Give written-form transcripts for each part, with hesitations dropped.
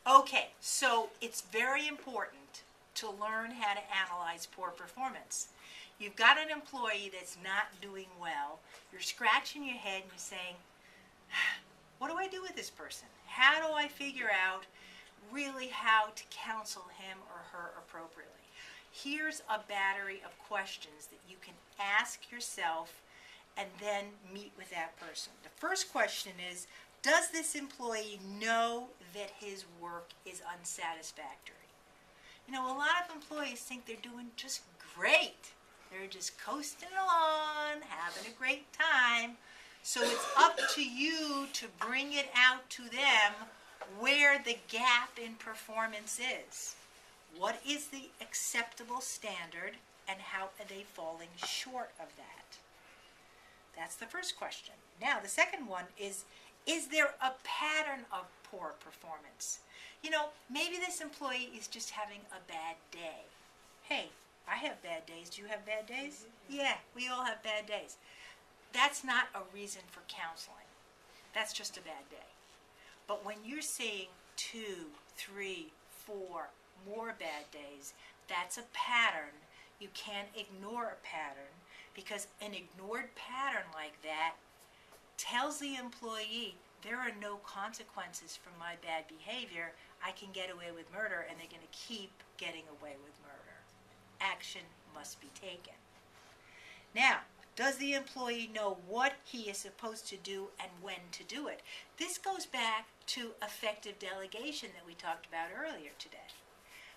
Okay, so it's very important to learn how to analyze poor performance. You've got an employee that's not doing well. You're scratching your head and you're saying, what do I do with this person? How do I figure out really how to counsel him or her appropriately? Here's a battery of questions that you can ask yourself and then meet with that person. The first question is, does this employee know that his work is unsatisfactory? You know, a lot of employees think they're doing just great. They're just coasting along, having a great time. So it's up to you to bring it out to them where the gap in performance is. What is the acceptable standard and how are they falling short of that? That's the first question. Now, the second one is there a pattern of poor performance? You know, maybe this employee is just having a bad day. Hey, I have bad days. Do you have bad days? Yeah, we all have bad days. That's not a reason for counseling. That's just a bad day. But when you're saying 2, 3, 4 more bad days, that's a pattern. You can't ignore a pattern because an ignored pattern like that tells the employee there are no consequences for my bad behavior. I can get away with murder, and they're going to keep getting away with murder. Action must be taken. Now, does the employee know what he is supposed to do and when to do it? This goes back to effective delegation that we talked about earlier today.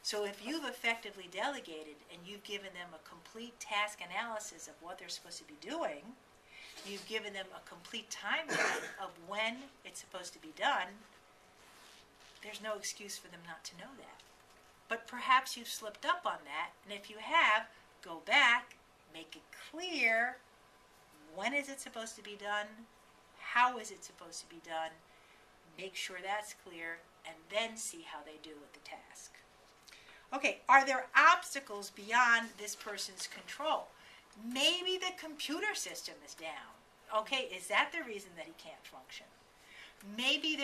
So if you've effectively delegated and you've given them a complete task analysis of what they're supposed to be doing, you've given them a complete timeline of when it's supposed to be done, there's no excuse for them not to know that. But perhaps you've slipped up on that, and if you have, go back, make it clear, when is it supposed to be done, how is it supposed to be done, make sure that's clear, and then see how they do with the task. Okay, are there obstacles beyond this person's control? Maybe the computer system is down. Okay, is that the reason that he can't function? Maybe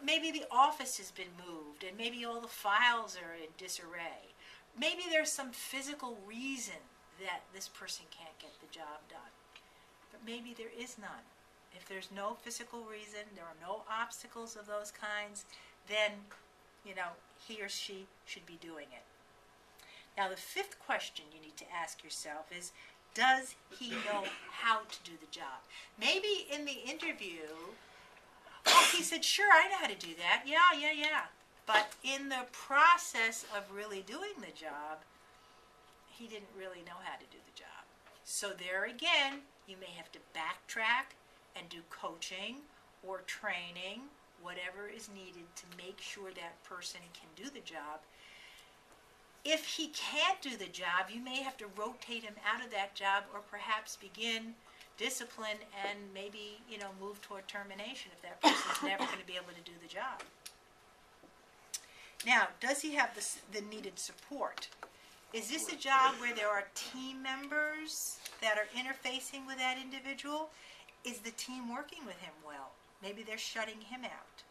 maybe the office has been moved and maybe all the files are in disarray. Maybe there's some physical reason that this person can't get the job done. But maybe there is none. If there's no physical reason, there are no obstacles of those kinds, then, you know, he or she should be doing it. Now, the fifth question you need to ask yourself is, does he know how to do the job? Maybe in the interview, he said, sure, I know how to do that. Yeah. But in the process of really doing the job, he didn't really know how to do the job. So there again, you may have to backtrack and do coaching or training, whatever is needed to make sure that person can do the job. If he can't do the job, you may have to rotate him out of that job or perhaps begin discipline and maybe, move toward termination if that person's never going to be able to do the job. Now, does he have the needed support? Is this a job where there are team members that are interfacing with that individual? Is the team working with him well? Maybe they're shutting him out.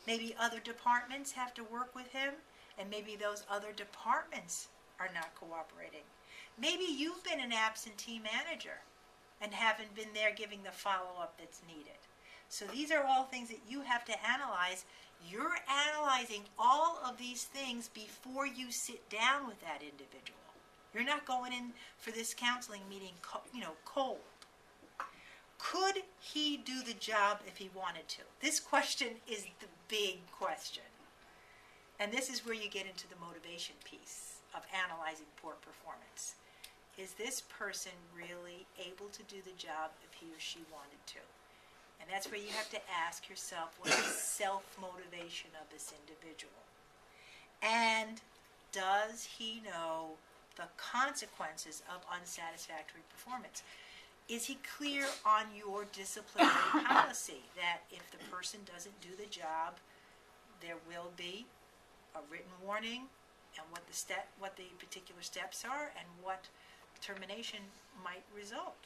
Maybe other departments have to work with him, and maybe those other departments are not cooperating. Maybe you've been an absentee manager and haven't been there giving the follow-up that's needed. So these are all things that you have to analyze. You're analyzing all of these things before you sit down with that individual. You're not going in for this counseling meeting, cold. Could he do the job if he wanted to? This question is the big question. And this is where you get into the motivation piece of analyzing poor performance. Is this person really able to do the job if he or she wanted to? And that's where you have to ask yourself, what is self-motivation of this individual? And does he know the consequences of unsatisfactory performance? Is he clear on your disciplinary policy that if the person doesn't do the job, there will be a written warning and what the particular steps are and what termination might result?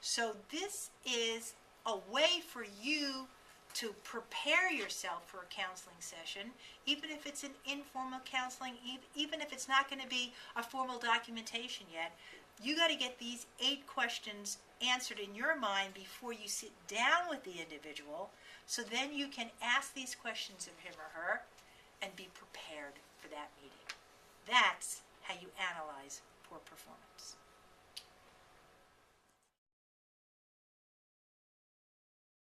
So this is a way for you to prepare yourself for a counseling session, even if it's an informal counseling, even if it's not going to be a formal documentation yet. You got to get these 8 questions answered in your mind before you sit down with the individual, so then you can ask these questions of him or her and be prepared for that meeting. That's how you analyze poor performance.